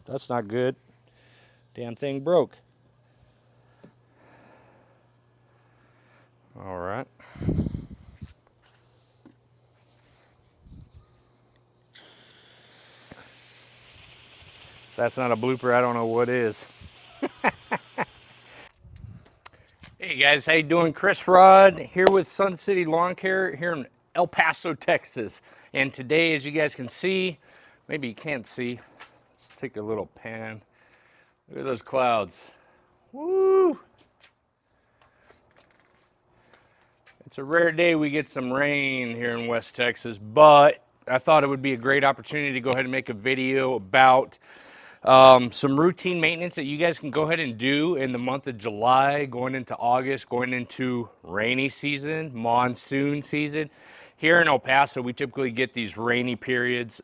That's not good. Damn thing broke. All right. That's not a blooper. I don't know what is. Hey guys, how you doing? Chris Rod here with Sun City Lawn Care here in El Paso, Texas. And today, as you guys can see, maybe you can't see. Let's take a little pan. Look at those clouds. Woo! It's a rare day we get some rain here in West Texas, but I thought it would be a great opportunity to go ahead and make a video about some routine maintenance that you guys can go ahead and do in the month of July, going into August, going into rainy season, monsoon season. Here in El Paso, we typically get these rainy periods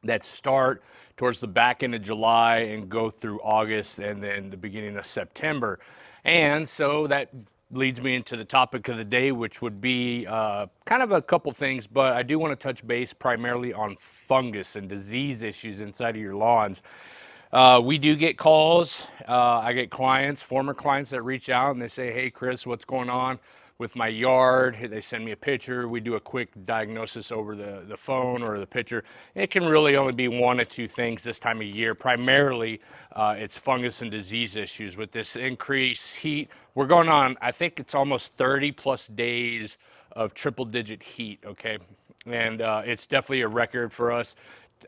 that start towards the back end of July and go through August and then the beginning of September. And so that leads me into the topic of the day, which would be kind of a couple things, but I do want to touch base primarily on fungus and disease issues inside of your lawns. We do get calls. I get clients, former clients that reach out and they say, hey, Chris, what's going on with my yard? They send me a picture. We do a quick diagnosis over the phone or the picture. It can really only be one or two things this time of year. Primarily, it's fungus and disease issues. With this increased heat, we're going on, I think it's almost 30 plus days of triple digit heat, okay? And it's definitely a record for us.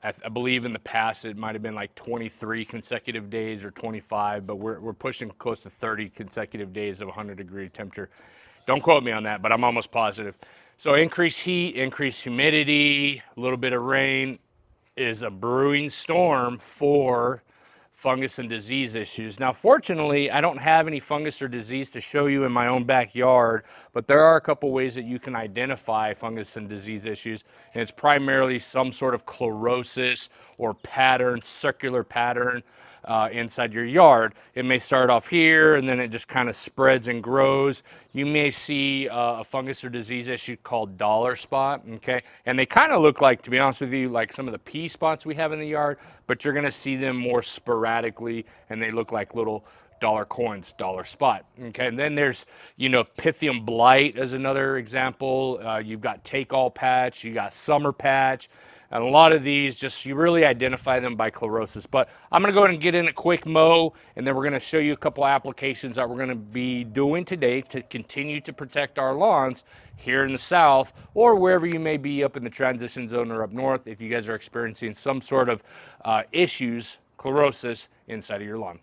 I believe in the past it might have been like 23 consecutive days or 25, but we're pushing close to 30 consecutive days of 100-degree temperature. Don't quote me on that, but I'm almost positive. So increased heat, increased humidity, a little bit of rain is a brewing storm for fungus and disease issues. Now, fortunately, I don't have any fungus or disease to show you in my own backyard, but there are a couple ways that you can identify fungus and disease issues, and it's primarily some sort of chlorosis or pattern, circular pattern inside your yard. It may start off here and then it just kind of spreads and grows. You may see a fungus or disease issue called dollar spot, okay? And they kind of look like, to be honest with you, like some of the pea spots we have in the yard, but you're gonna see them more sporadically and they look like little dollar coins, dollar spot, okay? And then there's, you know, Pythium blight as another example. You've got take all patch, you got summer patch, and a lot of these, just you really identify them by chlorosis. But I'm going to go ahead and get in a quick mow, and then we're going to show you a couple applications that we're going to be doing today to continue to protect our lawns here in the south or wherever you may be up in the transition zone or up north if you guys are experiencing some sort of issues, chlorosis, inside of your lawn.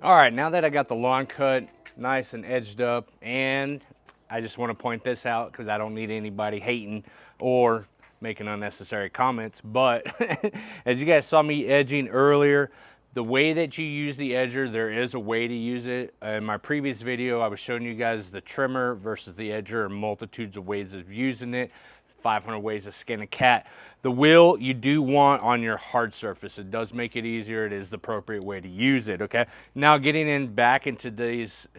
All right, now that I got the lawn cut, nice and edged up. And I just want to point this out because I don't need anybody hating or making unnecessary comments. But as you guys saw me edging earlier, the way that you use the edger, there is a way to use it. In my previous video, I was showing you guys the trimmer versus the edger and multitudes of ways of using it. 500 ways to skin a cat. The wheel you do want on your hard surface. It does make it easier. It is the appropriate way to use it, okay? Now getting in back into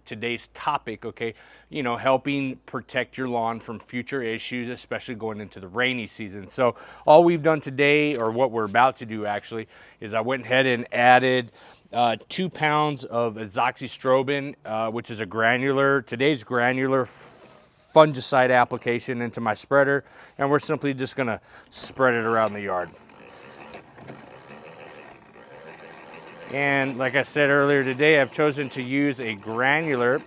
today's topic, okay, you know, helping protect your lawn from future issues, especially going into the rainy season. So all we've done today, or what we're about to do actually, is I went ahead and added 2 pounds of azoxystrobin, which is a granular, today's granular fungicide application into my spreader, and we're simply just going to spread it around the yard. And like I said earlier today, I've chosen to use a granular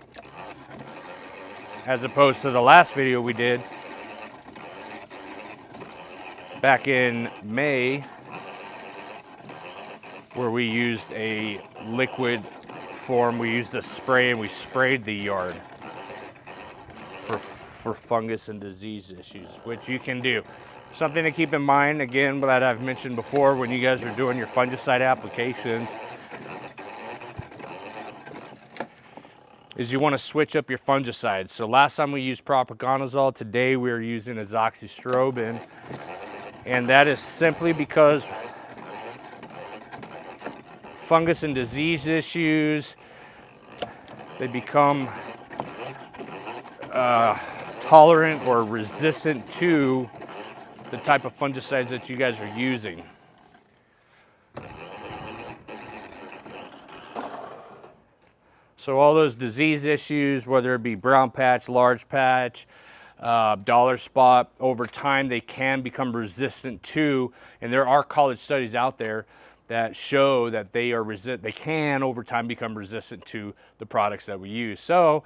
as opposed to the last video we did back in May, where we used a liquid form. We used a spray and we sprayed the yard for fungus and disease issues, which you can do. Something to keep in mind, again, that I've mentioned before, when you guys are doing your fungicide applications, is you want to switch up your fungicides. So last time we used propiconazole, today we're using azoxystrobin, and that is simply because fungus and disease issues, they become tolerant or resistant to the type of fungicides that you guys are using. So all those disease issues, whether it be brown patch, large patch, dollar spot, over time they can become resistant to, and there are college studies out there that show that they can over time become resistant to the products that we use. So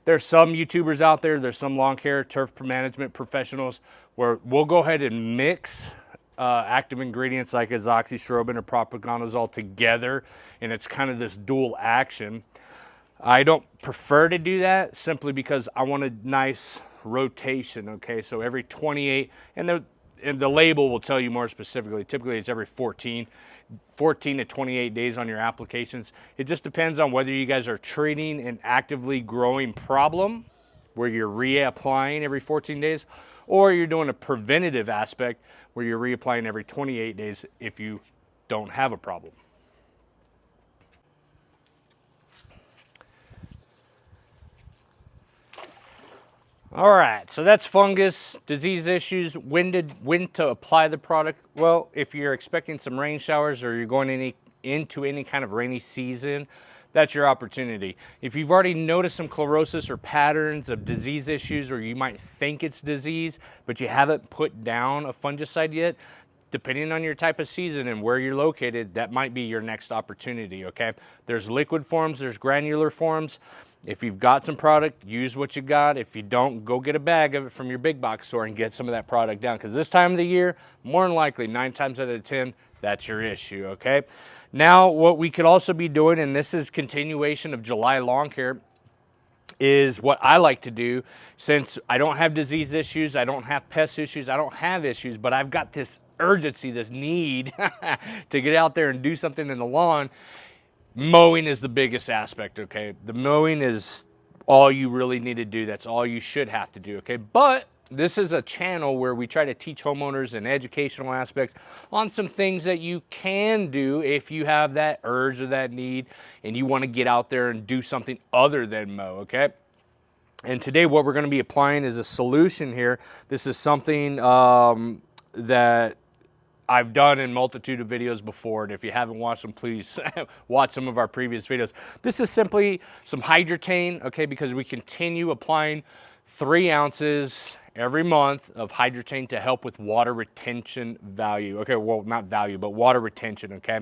there's some YouTubers out there, there's some lawn care, turf management professionals where we'll go ahead and mix active ingredients like azoxystrobin or propiconazole together, and it's kind of this dual action. I don't prefer to do that simply because I want a nice rotation, okay? So every 28, and the label will tell you more specifically. Typically it's every 14 to 28 days on your applications. It just depends on whether you guys are treating an actively growing problem where you're reapplying every 14 days, or you're doing a preventative aspect where you're reapplying every 28 days if you don't have a problem. All right, so that's fungus, disease issues, when to apply the product. Well, if you're expecting some rain showers or you're going into any kind of rainy season, that's your opportunity. If you've already noticed some chlorosis or patterns of disease issues, or you might think it's disease, but you haven't put down a fungicide yet, depending on your type of season and where you're located, that might be your next opportunity, okay? There's liquid forms, there's granular forms. If you've got some product, use what you got. If you don't, go get a bag of it from your big box store and get some of that product down. Because this time of the year, more than likely, 9 times out of 10, that's your issue, okay? Now, what we could also be doing, and this is continuation of July lawn care, is what I like to do. Since I don't have disease issues, I don't have pest issues, I don't have issues, but I've got this urgency, this need to get out there and do something in the lawn. Mowing is the biggest aspect, okay? The mowing is all you really need to do. That's all you should have to do, okay? But this is a channel where we try to teach homeowners and educational aspects on some things that you can do if you have that urge or that need and you want to get out there and do something other than mow, okay? And today what we're going to be applying is a solution here. This is something that I've done in multitude of videos before, and if you haven't watched them, please watch some of our previous videos. This is simply some Hydretain, okay, because we continue applying 3 ounces every month of Hydretain to help with water retention value. Okay, well, not value, but water retention, okay?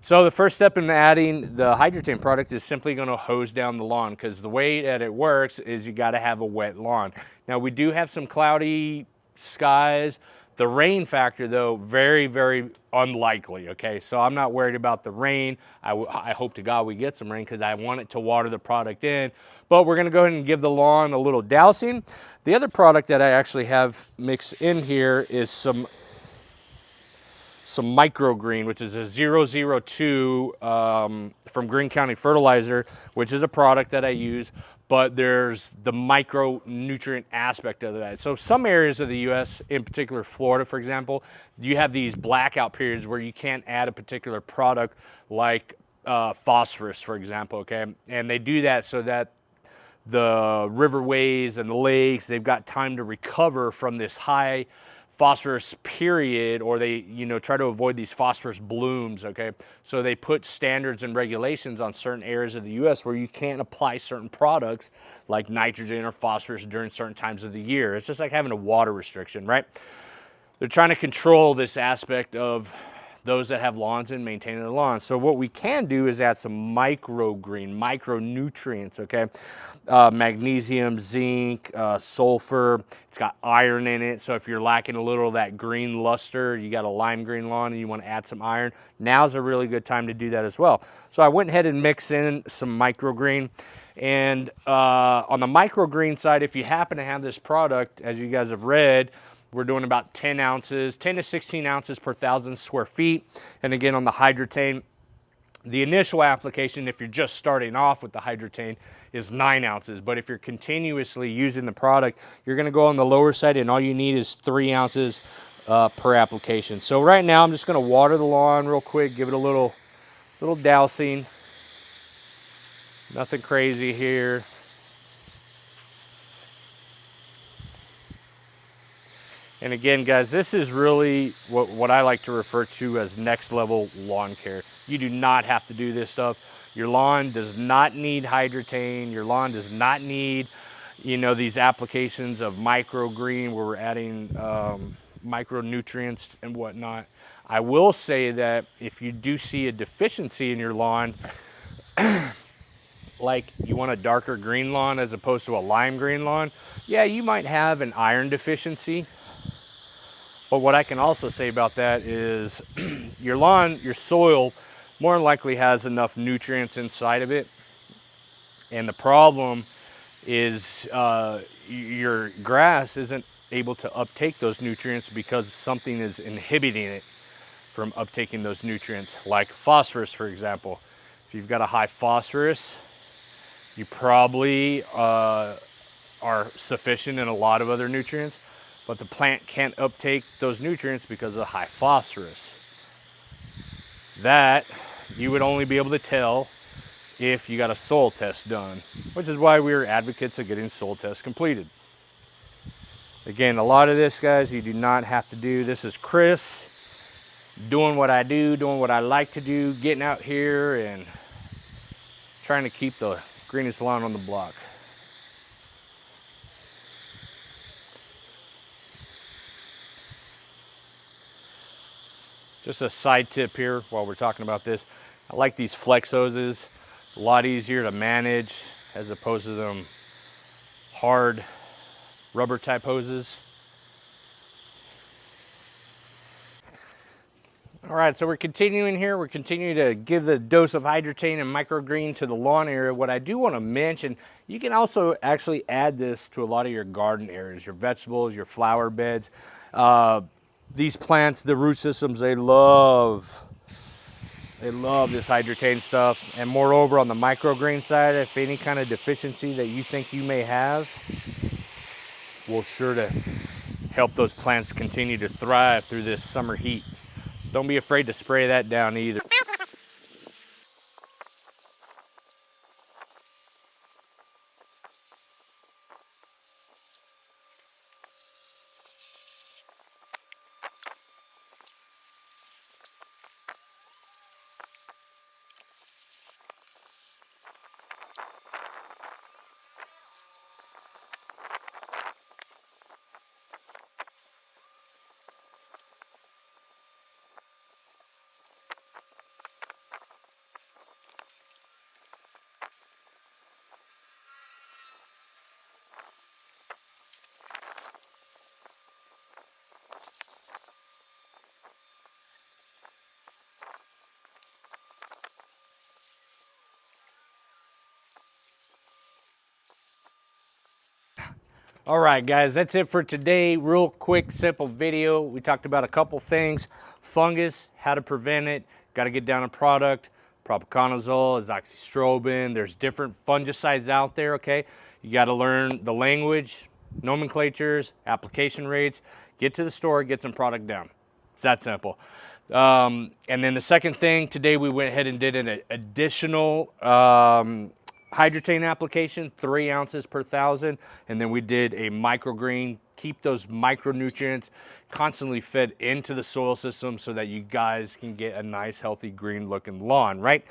So the first step in adding the Hydretain product is simply going to hose down the lawn, because the way that it works is you got to have a wet lawn. Now, we do have some cloudy skies, The rain factor, though, very, very unlikely, okay? So I'm not worried about the rain. I hope to God we get some rain because I want it to water the product in. But we're going to go ahead and give the lawn a little dousing. The other product that I actually have mixed in here is some microgreen, which is a 002 from Greene County Fertilizer, which is a product that I use, but there's the micronutrient aspect of that. So some areas of the U.S., in particular Florida, for example, you have these blackout periods where you can't add a particular product like phosphorus, for example, okay? And they do that so that the riverways and the lakes, they've got time to recover from this high phosphorus period, or they, you know, try to avoid these phosphorus blooms, okay? So they put standards and regulations on certain areas of the U.S. where you can't apply certain products like nitrogen or phosphorus during certain times of the year. It's just like having a water restriction, right? They're trying to control this aspect of those that have lawns and maintaining their lawns. So what we can do is add some microgreen, micronutrients, okay? Magnesium, zinc, sulfur. It's got iron in it. So if you're lacking a little of that green luster, you got a lime green lawn and you want to add some iron, now's a really good time to do that as well. So I went ahead and mixed in some microgreen. And on the microgreen side, if you happen to have this product, as you guys have read, we're doing about 10 ounces, 10 to 16 ounces per 1,000 square feet. And again, on the Hydretain, the initial application, if you're just starting off with the Hydretain, is 9 ounces. But if you're continuously using the product, you're going to go on the lower side, and all you need is 3 ounces per application. So right now, I'm just going to water the lawn real quick, give it a little dousing. Nothing crazy here. And again, guys, this is really what I like to refer to as next level lawn care. You do not have to do this stuff. Your lawn does not need Hydretain. Your lawn does not need, you know, these applications of microgreen where we're adding micronutrients and whatnot. I will say that if you do see a deficiency in your lawn, like you want a darker green lawn as opposed to a lime green lawn, yeah, you might have an iron deficiency. But what I can also say about that is your lawn, your soil, more than likely has enough nutrients inside of it. And the problem is your grass isn't able to uptake those nutrients because something is inhibiting it from uptaking those nutrients, like phosphorus, for example. If you've got a high phosphorus, you probably are sufficient in a lot of other nutrients, but the plant can't uptake those nutrients because of high phosphorus. That you would only be able to tell if you got a soil test done, which is why we're advocates of getting soil tests completed. Again, a lot of this, guys, you do not have to do. This is Chris doing what I do, doing what I like to do, getting out here and trying to keep the greenest lawn on the block. Just a side tip here while we're talking about this. I like these flex hoses. A lot easier to manage as opposed to them hard rubber type hoses. All right, so we're continuing here. We're continuing to give the dose of Hydretain and microgreen to the lawn area. What I do want to mention, you can also actually add this to a lot of your garden areas, your vegetables, your flower beds. These plants, the root systems, they love this Hydretain stuff. And moreover, on the microgreen side, if any kind of deficiency that you think you may have, will sure to help those plants continue to thrive through this summer heat. Don't be afraid to spray that down either. All right, guys, that's it for today. Real quick, simple video. We talked about a couple things. Fungus, how to prevent it. Got to get down a product. Propiconazole, azoxystrobin. There's different fungicides out there, okay? You got to learn the language, nomenclatures, application rates. Get to the store, get some product down. It's that simple. And then the second thing, today we went ahead and did an additional Hydretain application, 3 ounces per 1,000, and then we did a microgreen. Keep those micronutrients constantly fed into the soil system so that you guys can get a nice, healthy, green-looking lawn, right?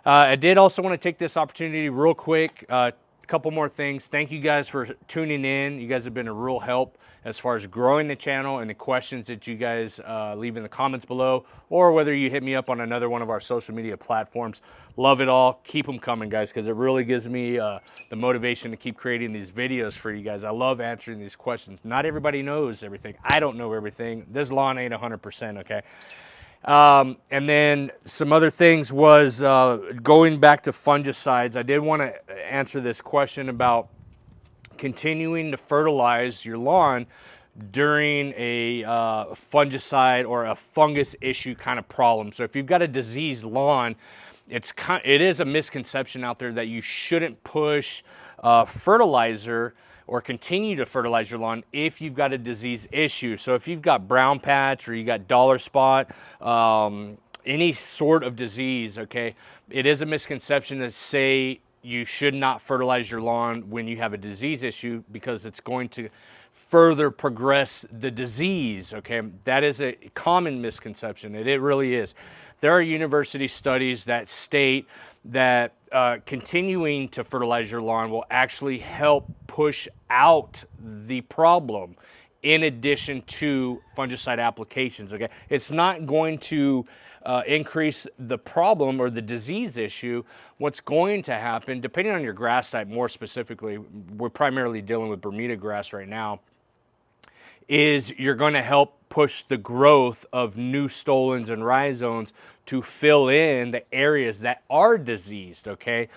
I did also want to take this opportunity real quick. A couple more things. Thank you guys for tuning in. You guys have been a real help as far as growing the channel and the questions that you guys leave in the comments below, or whether you hit me up on another one of our social media platforms. Love it all. Keep them coming, guys, because it really gives me the motivation to keep creating these videos for you guys. I love answering these questions. Not everybody knows everything. I don't know everything. This lawn ain't 100%, okay? And then some other things was going back to fungicides. I did want to answer this question about continuing to fertilize your lawn during a fungicide or a fungus issue kind of problem. So if you've got a diseased lawn, it is a misconception out there that you shouldn't push fertilizer or continue to fertilize your lawn if you've got a disease issue. So if you've got brown patch or you got dollar spot, any sort of disease, okay, it is a misconception to say you should not fertilize your lawn when you have a disease issue, because it's going to further progress the disease, okay? That is a common misconception, and it really is. There are university studies that state that continuing to fertilize your lawn will actually help push out the problem in addition to fungicide applications, okay? It's not going to increase the problem or the disease issue. What's going to happen, depending on your grass type more specifically, we're primarily dealing with Bermuda grass right now, is you're going to help push the growth of new stolons and rhizomes to fill in the areas that are diseased, okay?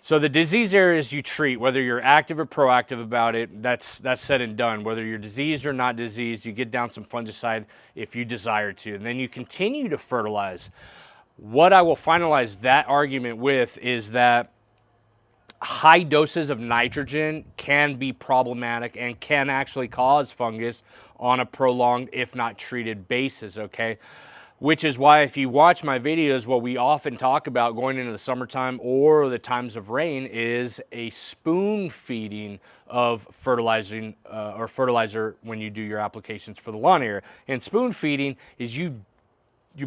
So the disease areas you treat, whether you're active or proactive about it, that's said and done. Whether you're diseased or not diseased, you get down some fungicide if you desire to, and then you continue to fertilize. What I will finalize that argument with is that high doses of nitrogen can be problematic and can actually cause fungus on a prolonged, if not treated basis, okay? Which is why if you watch my videos, what we often talk about going into the summertime or the times of rain is a spoon feeding of fertilizing or fertilizer when you do your applications for the lawn area. And spoon feeding is you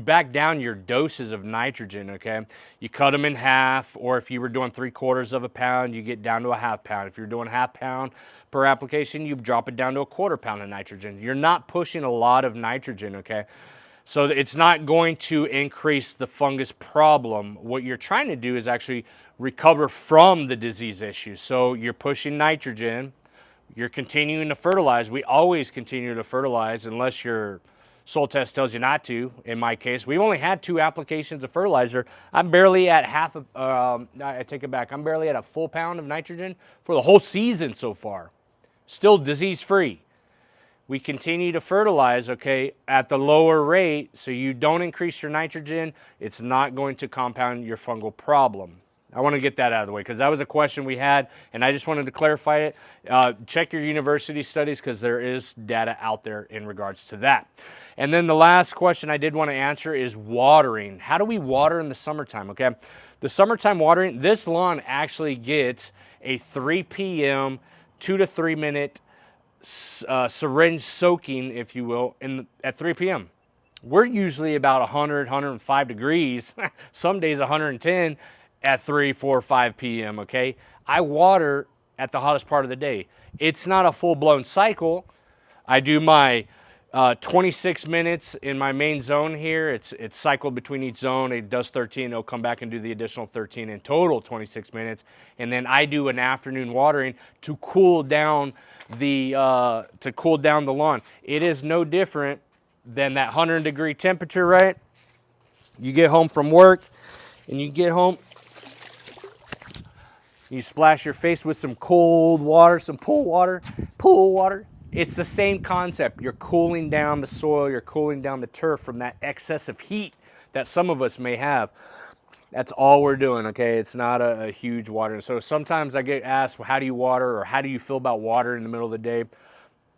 back down your doses of nitrogen, okay? You cut them in half, or if you were doing 3/4 of a pound, you get down to a half pound. If you're doing half pound per application, you drop it down to a 1/4 pound of nitrogen. You're not pushing a lot of nitrogen, okay? So it's not going to increase the fungus problem. What you're trying to do is actually recover from the disease issue. So you're pushing nitrogen, you're continuing to fertilize. We always continue to fertilize unless your soil test tells you not to. In my case, we've only had 2 applications of fertilizer. I'm barely at half of, I take it back, I'm barely at a full pound of nitrogen for the whole season so far. Still disease-free. We continue to fertilize, okay, at the lower rate, so you don't increase your nitrogen. It's not going to compound your fungal problem. I want to get that out of the way because that was a question we had, and I just wanted to clarify it. Check your university studies because there is data out there in regards to that. And then the last question I did want to answer is watering. How do we water in the summertime, okay? The summertime watering, this lawn actually gets a 3 p.m., 2 to 3 minute syringe soaking, if you will, at 3 p.m. We're usually about 100, 105 degrees, some days 110 at 3, 4, 5 p.m., okay? I water at the hottest part of the day. It's not a full-blown cycle. I do my 26 minutes in my main zone here. It's cycled between each zone. It does 13. It'll come back and do the additional 13 in total, 26 minutes. And then I do an afternoon watering to cool down the lawn. It is no different than that 100-degree temperature, right? You get home from work and you get home You splash your face with some cold water, some pool water. It's the same concept. You're cooling down the soil, you're cooling down the turf from that excessive heat that some of us may have. That's all we're doing, okay? It's not a huge water. So sometimes I get asked, well, how do you water, or how do you feel about water in the middle of the day?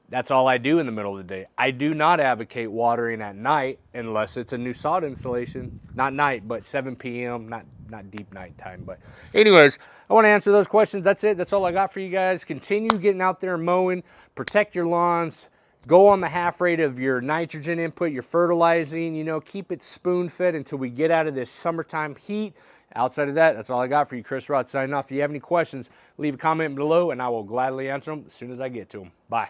That's all I do in the middle of the day. I do not advocate watering at night unless it's a new sod installation. Not night, but 7 p.m., not deep night time. But anyways, I want to answer those questions. That's it. That's all I got for you guys. Continue getting out there mowing, protect your lawns, go on the half rate of your nitrogen input, your fertilizing, you know, keep it spoon-fed until we get out of this summertime heat. Outside of that, that's all I got for you. Chris Rod signing off. If you have any questions, leave a comment below and I will gladly answer them as soon as I get to them. Bye.